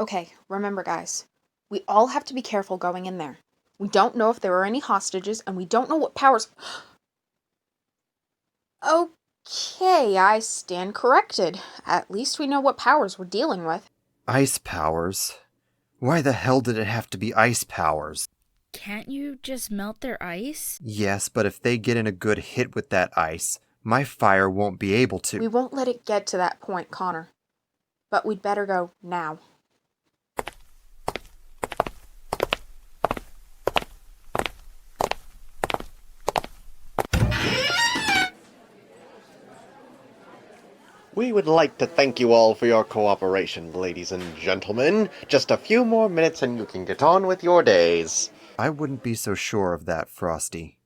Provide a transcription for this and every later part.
Okay, remember guys, we all have to be careful going in there. We don't know if there are any hostages, and we don't know what powers... Okay, I stand corrected. At least we know what powers we're dealing with. Ice powers? Why the hell did it have to be ice powers? Can't you just melt their ice? Yes, but if they get in a good hit with that ice, my fire won't be able to. We won't let it get to that point, Connor. But we'd better go now. We would like to thank you all for your cooperation, ladies and gentlemen. Just a few more minutes and you can get on with your days. I wouldn't be so sure of that, Frosty.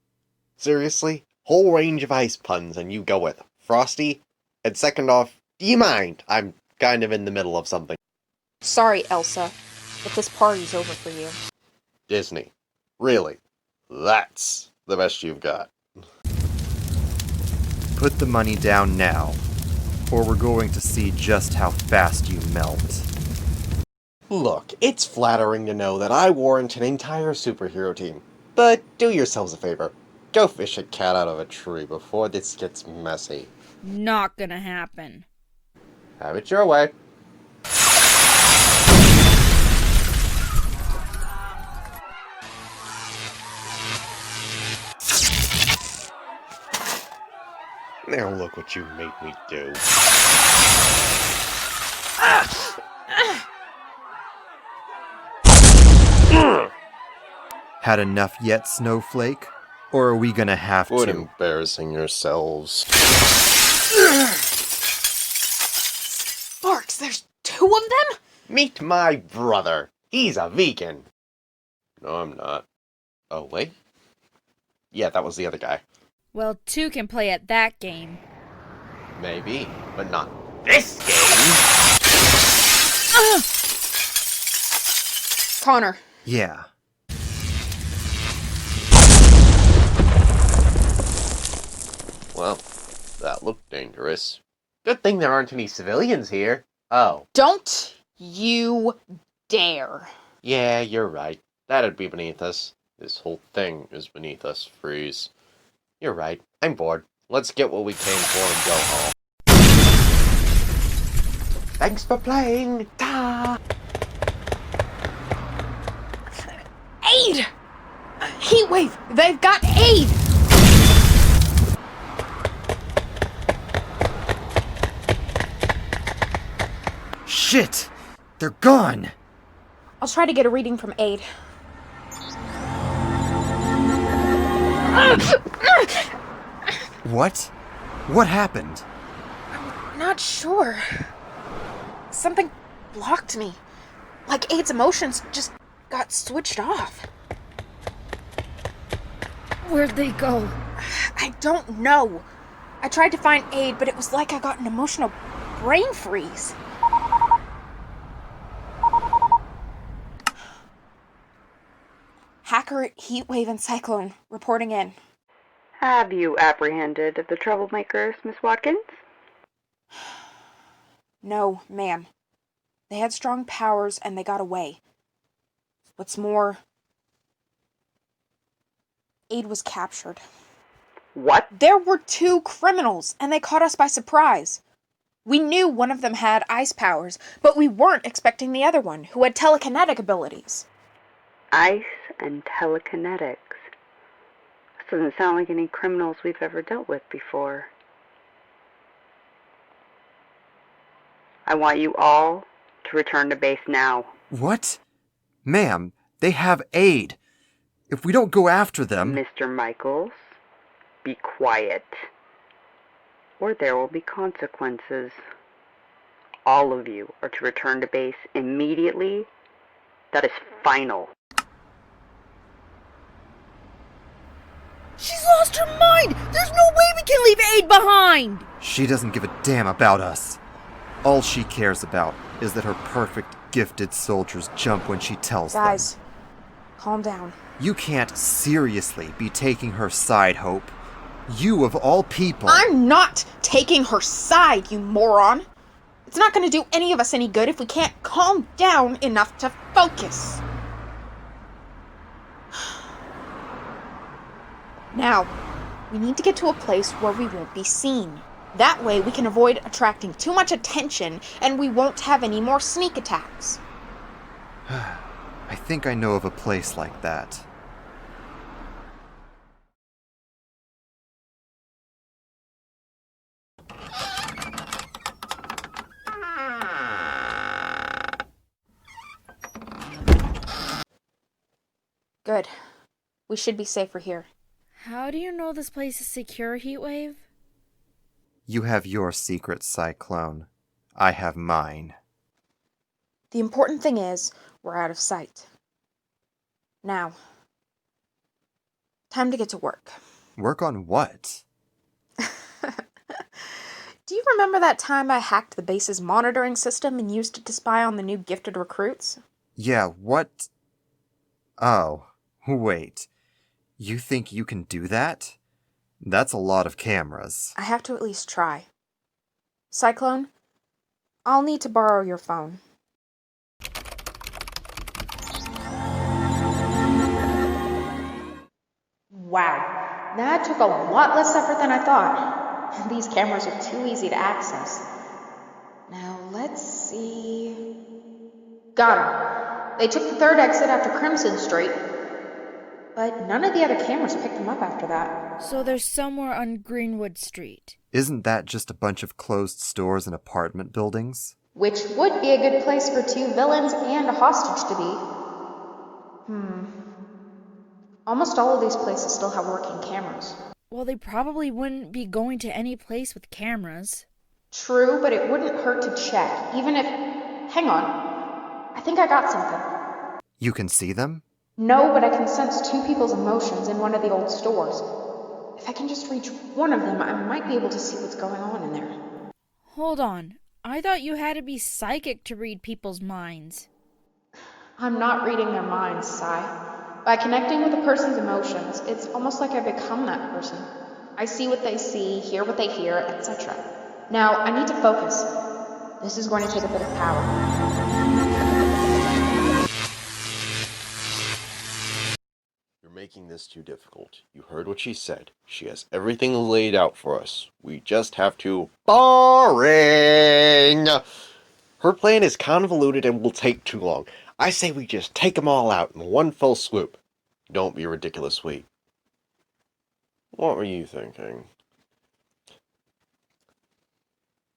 Seriously? Whole range of ice puns and you go with Frosty? And second off, do you mind? I'm kind of in the middle of something. Sorry, Elsa, but this party's over for you. Disney. Really? That's the best you've got. Put the money down now, or we're going to see just how fast you melt. Look, it's flattering to know that I warrant an entire superhero team. But do yourselves a favor. Go fish a cat out of a tree before this gets messy. Not gonna happen. Have it your way. Now look what you made me do. Had enough yet, Snowflake? Or are we gonna have Quit to? embarrassing yourselves. Sparks, there's 2 of them? Meet my brother. He's a vegan. No, I'm not. Oh, wait. Yeah, that was the other guy. Well, 2 can play at that game. Maybe, but not this game. Connor. Yeah. Well, that looked dangerous. Good thing there aren't any civilians here. Oh. Don't you dare. Yeah, you're right. That'd be beneath us. This whole thing is beneath us, Freeze. You're right. I'm bored. Let's get what we came for and go home. Thanks for playing! Ta! Aid! Heatwave! They've got aid! Shit! They're gone! I'll try to get a reading from aid. What? What happened? I'm not sure. Something blocked me. Like aid's emotions just got switched off. Where'd they go? I don't know. I tried to find aid, but it was like I got an emotional brain freeze. Hacker, Heatwave, and Cyclone reporting in. Have you apprehended the troublemakers, Miss Watkins? No, ma'am. They had strong powers and they got away. What's more, aid was captured. What? There were 2 criminals and they caught us by surprise. We knew one of them had ice powers, but we weren't expecting the other one, who had telekinetic abilities. Ice and telekinetics. This doesn't sound like any criminals we've ever dealt with before. I want you all to return to base now. What? Ma'am, they have aid. If we don't go after them... Mr. Michaels, be quiet, or there will be consequences. All of you are to return to base immediately. That is final. She's lost her mind! There's no way we can leave Aid behind! She doesn't give a damn about us. All she cares about is that her perfect, gifted soldiers jump when she tells them. Guys, calm down. You can't seriously be taking her side, Hope. You of all people... I'm not taking her side, you moron! It's not going to do any of us any good if we can't calm down enough to focus. Now, we need to get to a place where we won't be seen. That way we can avoid attracting too much attention and we won't have any more sneak attacks. I think I know of a place like that. Good. We should be safer here. How do you know this place is secure, Heatwave? You have your secret, Cyclone. I have mine. The important thing is, we're out of sight. Now, time to get to work. Work on what? Do you remember that time I hacked the base's monitoring system and used it to spy on the new gifted recruits? Yeah, what? Oh, wait. You think you can do that? That's a lot of cameras. I have to at least try. Cyclone, I'll need to borrow your phone. Wow, that took a lot less effort than I thought. These cameras are too easy to access. Now, let's see... Got 'em. They took the third exit after Crimson Street, but none of the other cameras picked them up after that. So they're somewhere on Greenwood Street. Isn't that just a bunch of closed stores and apartment buildings? Which would be a good place for two villains and a hostage to be. Almost all of these places still have working cameras. Well, they probably wouldn't be going to any place with cameras. True, but it wouldn't hurt to check, even if... Hang on. I think I got something. You can see them? No, but I can sense two people's emotions in one of the old stores. If I can just reach one of them, I might be able to see what's going on in there. Hold on. I thought you had to be psychic to read people's minds. I'm not reading their minds, Sai. By connecting with a person's emotions, it's almost like I become that person. I see what they see, hear what they hear, etc. Now, I need to focus. This is going to take a bit of power. You're making this too difficult. You heard what she said. She has everything laid out for us. We just have to... Boring! Her plan is convoluted and will take too long. I say we just take them all out in one fell swoop. Don't be ridiculous, sweet. What were you thinking?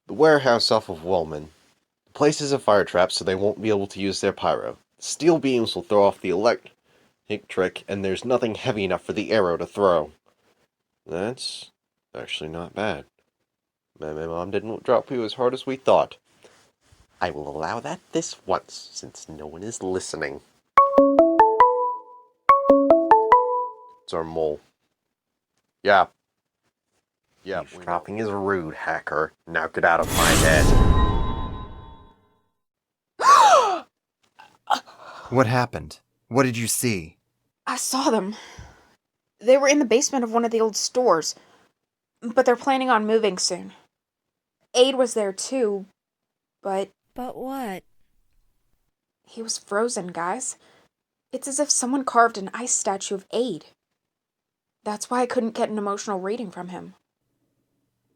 The warehouse off of Wellman. The place is a fire trap, so they won't be able to use their pyro. Steel beams will throw off the electric trick, and there's nothing heavy enough for the arrow to throw. That's actually not bad. My mom didn't drop you as hard as we thought. I will allow that this once, since no one is listening. It's our mole. Yeah. Eavesdropping is rude, hacker. Now get out of my head. What happened? What did you see? I saw them. They were in the basement of one of the old stores, but they're planning on moving soon. Aid was there too, but... But what? He was frozen, guys. It's as if someone carved an ice statue of Aid. That's why I couldn't get an emotional reading from him.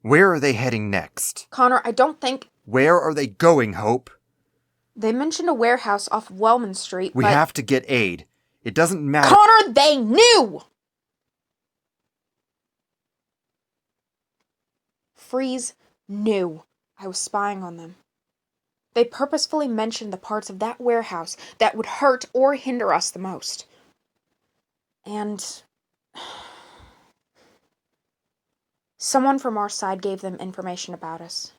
Where are they heading next? Connor, I don't think... Where are they going, Hope? They mentioned a warehouse off Wellman Street, We have to get Aid. It doesn't matter... Connor, they knew! Freeze knew I was spying on them. They purposefully mentioned the parts of that warehouse that would hurt or hinder us the most. And... someone from our side gave them information about us.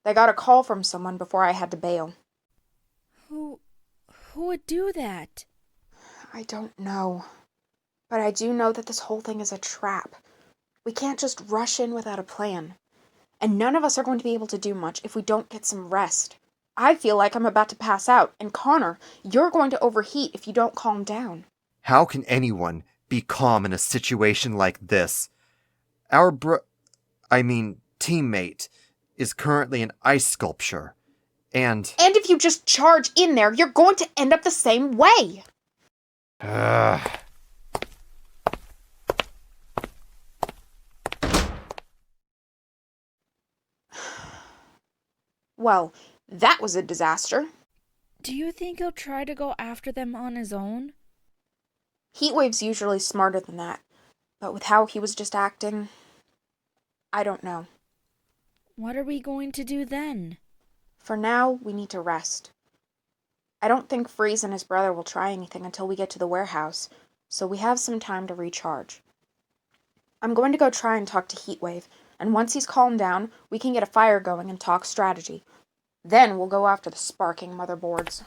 They got a call from someone before I had to bail. Who would do that? I don't know. But I do know that this whole thing is a trap. We can't just rush in without a plan. And none of us are going to be able to do much if we don't get some rest. I feel like I'm about to pass out, and Connor, you're going to overheat if you don't calm down. How can anyone be calm in a situation like this? Our teammate is currently an ice sculpture, And if you just charge in there, you're going to end up the same way. Well, that was a disaster. Do you think he'll try to go after them on his own? Heatwave's usually smarter than that, but with how he was just acting, I don't know. What are we going to do then? For now, we need to rest. I don't think Freeze and his brother will try anything until we get to the warehouse, so we have some time to recharge. I'm going to go try and talk to Heatwave, and once he's calmed down, we can get a fire going and talk strategy. Then we'll go after the sparking motherboards.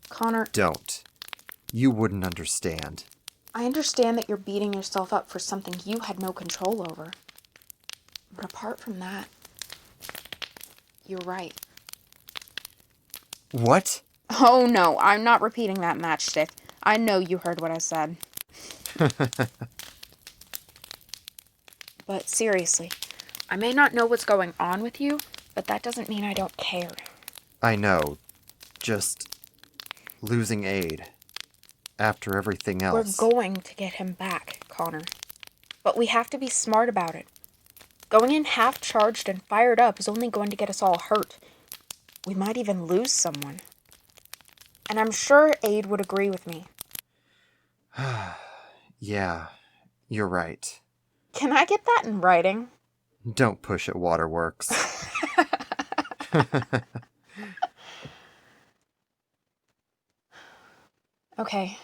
Connor, don't. You wouldn't understand. I understand that you're beating yourself up for something you had no control over. But apart from that, you're right. What? Oh no, I'm not repeating that matchstick. I know you heard what I said. But seriously, I may not know what's going on with you, but that doesn't mean I don't care. I know. Just losing Aid. After everything else. We're going to get him back, Connor. But we have to be smart about it. Going in half-charged and fired up is only going to get us all hurt. We might even lose someone. And I'm sure Aid would agree with me. Yeah, you're right. Can I get that in writing? Don't push it, Waterworks. Okay,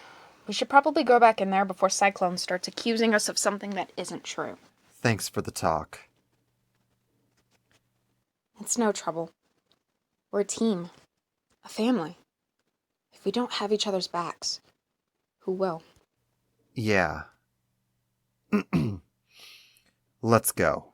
we should probably go back in there before Cyclone starts accusing us of something that isn't true. Thanks for the talk. It's no trouble. We're a team. A family. If we don't have each other's backs, who will? Yeah. Let's go.